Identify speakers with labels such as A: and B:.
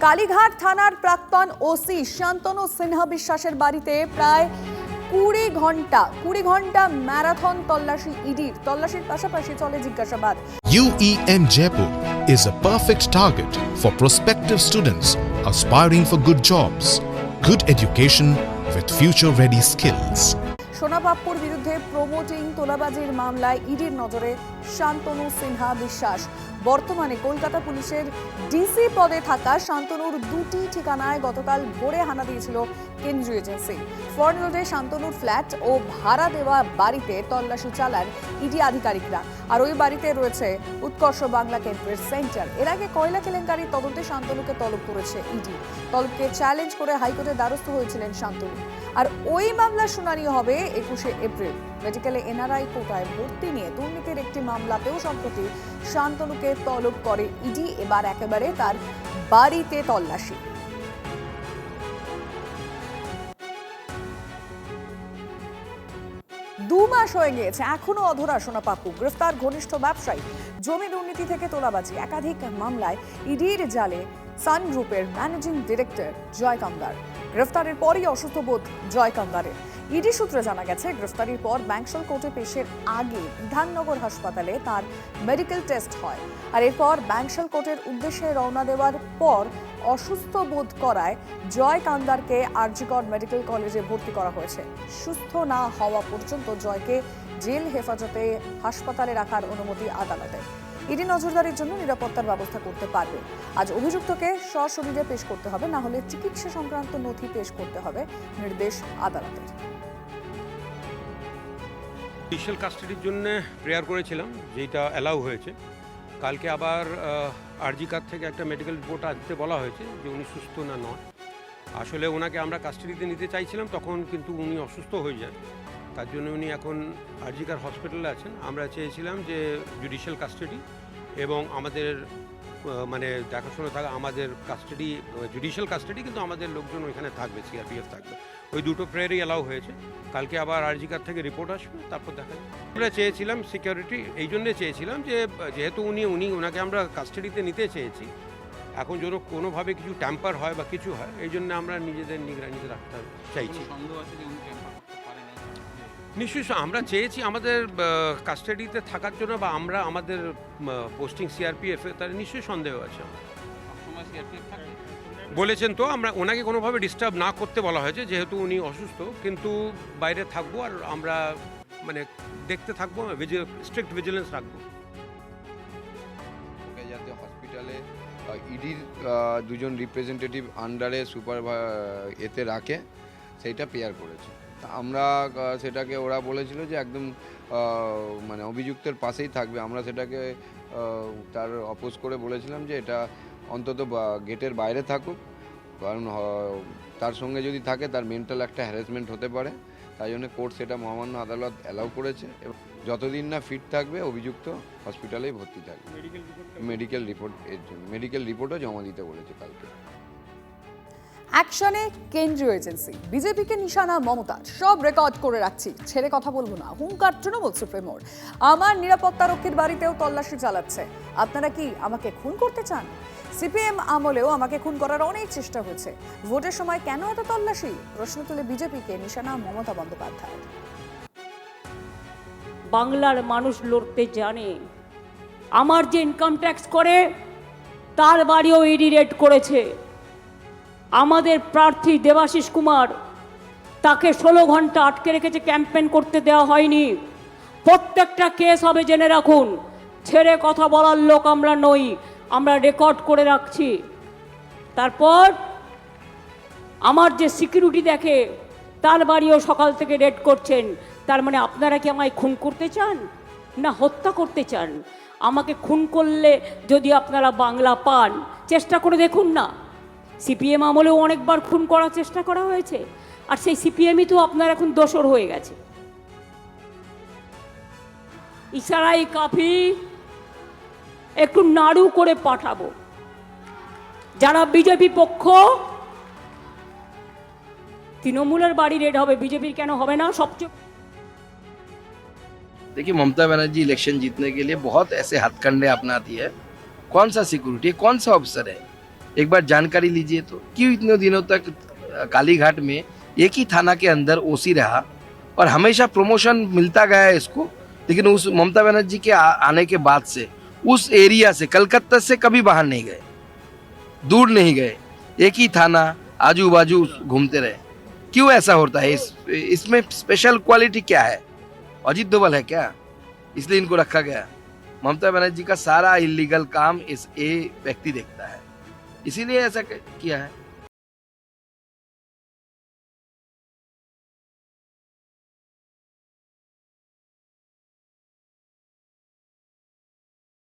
A: কালীঘাট থানার প্রাক্তন ওসি শান্তনু সিনহা বিশ্বাসের বাড়িতে প্রায় 20 ঘন্টা ম্যারাথন তল্লাশি ইডির। তল্লাশির পাশাপাশি চলে জিজ্ঞাসাবাদ।
B: UEM Jaipur is a perfect target for prospective students aspiring for good jobs, good education with future-ready skills.
A: সোনাপাপ্পুর বিরুদ্ধে প্রমোটিং তোলাবাজির মামলায় ইডির নজরে শান্তনু সিনহা বিশ্বাস। বর্তমানে কলকাতা পুলিশের ডিসি পদে থাকা শান্তনুর দুটি ঠিকানায় গতকাল ভোরে হানা দিয়েছিল কেন্দ্রীয় এজেন্সি। ফর্ন রোডে শান্তনুর ফ্ল্যাট ও ভাড়া দেওয়া বাড়িতে তল্লাশি চালান ইডি আধিকারিকরা। আর ওই বাড়িতে রয়েছে উৎকর্ষ বাংলা কেন্দ্রের সেন্টার। এর আগে কয়লা কেলেঙ্কারির তদন্তে শান্তনুকে তলব করেছে ইডি। তলবকে চ্যালেঞ্জ করে হাইকোর্টের দ্বারস্থ হয়েছিলেন শান্তনু। আর ওই মামলার শুনানি হবে 21শে এপ্রিল। মেডিকেলে এনআরআই কোটায় ভর্তি নিয়ে দুর্নীতির একটি মামলাতেও সম্প্রতি শান্তনুকে তলব করে ইডি। এবার একেবারে তার বাড়িতে তল্লাশি। দু মাস হয়ে গিয়েছে, এখনো অধরা সোনাপাপ্পু। গ্রেফতার ঘনিষ্ঠ ব্যবসায়ী, জমি দুর্নীতি থেকে তোলাবাজি, একাধিক মামলায় ইডির জালে সান গ্রুপের ম্যানেজিং ডিরেক্টর জয় কামদার। গ্রেফতারের পরই অসুস্থ বোধ জয় কামদারের। ইডি সূত্রে জানা গেছে, গ্রেফতারির পর ব্যাংশাল কোর্টে পেশের আগে বিধাননগর হাসপাতালে তার মেডিকেল টেস্ট হয়। আর এরপর ব্যাংশাল কোর্টের উদ্দেশ্যে রওনা দেওয়ার পর অসুস্থ বোধ করায় জয় কামদারকে আরজিকর মেডিকেল কলেজে ভর্তি করা হয়েছে। সুস্থ না হওয়া পর্যন্ত জয়কে জেল হেফাজতে হাসপাতালে রাখার অনুমতি আদালতের। ইডি নজরদারির জন্য নিরাপত্তার ব্যবস্থা করতে পারবে। আজ অভিযুক্তকে সশরীরে পেশ করতে হবে, না হলে চিকিৎসা সংক্রান্ত নথি পেশ করতে হবে, নির্দেশ আদালতের।
C: জুডিশিয়াল কাস্টাডির জন্য প্রেয়ার করেছিলাম, যেটা অ্যালাউ হয়েছে। কালকে আবার আরজিকার থেকে একটা মেডিকেল রিপোর্ট আনতে বলা হয়েছে যে উনি সুস্থ না নয়। আসলে ওনাকে আমরা কাস্টাডিতে নিতে চাইছিলাম, তখন কিন্তু উনি অসুস্থ হয়ে যান। তার জন্য উনি এখন আরজিকার হসপিটালে আছেন। আমরা চেয়েছিলাম যে জুডিশিয়াল কাস্টাডি এবং আমাদের মানে দেখাশোনা থাকা, আমাদের কাস্টাডি জুডিশিয়াল কাস্টাডি, কিন্তু আমাদের লোকজন ওইখানে থাকবে, সিআরপিএফ থাকবে। ওই দুটো প্রেয়ারই অ্যালাউ হয়েছে। কালকে আবার আরজিকার থেকে রিপোর্ট আসবে, তারপর দেখা যাবে। আমরা চেয়েছিলাম সিকিউরিটি, এই জন্যে চেয়েছিলাম যে যেহেতু ওনাকে আমরা কাস্টাডিতে নিতে চেয়েছি, এখন যেন কোনোভাবে কিছু ট্যাম্পার হয় বা কিছু হয়, এই জন্য আমরা নিজেদের নিগরানিতে রাখতে চাইছি। নিশ্চয়ই আমরা চেয়েছি আমাদের কাস্টাডিতে থাকার জন্য, বা আমরা আমাদের পোস্টিং সিআরপিএফ, তার নিশ্চয়ই সন্দেহ আছে। বলেছেন তো, আমরা ওনাকে কোনোভাবে ডিস্টার্ব না করতে বলা হয়েছে, যেহেতু উনি অসুস্থ, কিন্তু বাইরে থাকবো আর আমরা মানে দেখতে থাকবো, স্ট্রিক্ট ভিজিলেন্স রাখবো।
D: ওকে যাতে হসপিটালে ইডির দুজন রিপ্রেজেন্টেটিভ আন্ডারে এতে রাখে, সেইটা প্রেয়ার করেছে। আমরা সেটাকে, ওরা বলেছিল যে একদম মানে অভিযুক্তের পাশেই থাকবে। আমরা সেটাকে তার অপোজ করে বলেছিলাম যে এটা অন্তত গেটের বাইরে থাকুক, কারণ তার সঙ্গে যদি থাকে তার মেন্টাল একটা হ্যারাসমেন্ট হতে পারে। তাই জন্য কোর্ট সেটা মহামান্য আদালত অ্যালাউ করেছে। এবং যতদিন না ফিট থাকবে অভিযুক্ত হসপিটালেই ভর্তি থাকবে। মেডিকেল রিপোর্ট, এর জন্য মেডিকেল রিপোর্টও জমা দিতে বলেছে কালকে।
A: অ্যাকশনে কেন্দ্রীয় এজেন্সি, বিজেপিকে নিশানা মমতার। সব রেকর্ড করে রাখছি, ছেড়ে কথা বলবো না, হুঙ্কার তৃণমূল সুপ্রিমোর। আমার নিরাপত্তারক্ষীর বাড়িতেও তল্লাশি চালাচ্ছে। আপনারা কি আমাকে খুন করতে চান? সিপিএম আমলেও আমাকে খুন করার অনেক চেষ্টা হয়েছে। ভোটের সময় কেন এত তল্লাশি? প্রশ্ন তুলে বিজেপিকে নিশানা মমতা বন্দ্যোপাধ্যায়।
E: বাংলার মানুষ লড়তে জানে। আমার যে ইনকাম ট্যাক্স করে তার বাড়িও ইডি রেড করেছে। আমাদের প্রার্থী দেবাশিস কুমার, তাকে 16 ঘন্টা আটকে রেখেছে, ক্যাম্পেইন করতে দেওয়া হয়নি। প্রত্যেকটা কেস হবে, জেনে রাখুন। ছেড়ে কথা বলার লোক আমরা নই, আমরা রেকর্ড করে রাখছি। তারপর আমার যে সিকিউরিটি দেখে তার বাড়িও সকাল থেকে রেড করছেন। তার মানে আপনারা কি আমায় খুন করতে চান না হত্যা করতে চান? আমাকে খুন করলে যদি আপনারা বাংলা পান, চেষ্টা করে দেখুন না। সিপিএম আমলেও অনেকবার খুন করার চেষ্টা করা হয়েছে, আর সেই সিপিএমই তো আপনার এখন দোসর হয়ে গেছে। ইশারাই কাফি, একটু নাড়ু করে পাঠাবো। যারা বিজেপি পক্ষ, তৃণমূলের বাড়ি রেড হবে, বিজেপির কেন হবে না? সবচেয়ে
F: देखिए, ममता बनर्जी इलेक्शन जीतने के लिए बहुत ऐसे हथकंडे अपनाती है। कौन सा सिक्योरिटी, कौन सा ऑफिसर है एक बार जानकारी लीजिए तो क्यों इतने दिनों तक कालीघाट में एक ही थाना के अंदर ओसी रहा और हमेशा प्रमोशन मिलता गया है इसको, लेकिन उस ममता बनर्जी के आने के बाद से उस एरिया से, कलकत्ता से कभी बाहर नहीं गए, दूर नहीं गए, एक ही थाना आजू बाजू घूमते रहे। क्यों ऐसा होता है? इसमें स्पेशल क्वालिटी क्या है? अजीत डोभाल है क्या, इसलिए इनको रखा गया? ममता बनर्जी का सारा इलीगल काम इस ए व्यक्ति देखता है, इसीलिए ऐसा किया है।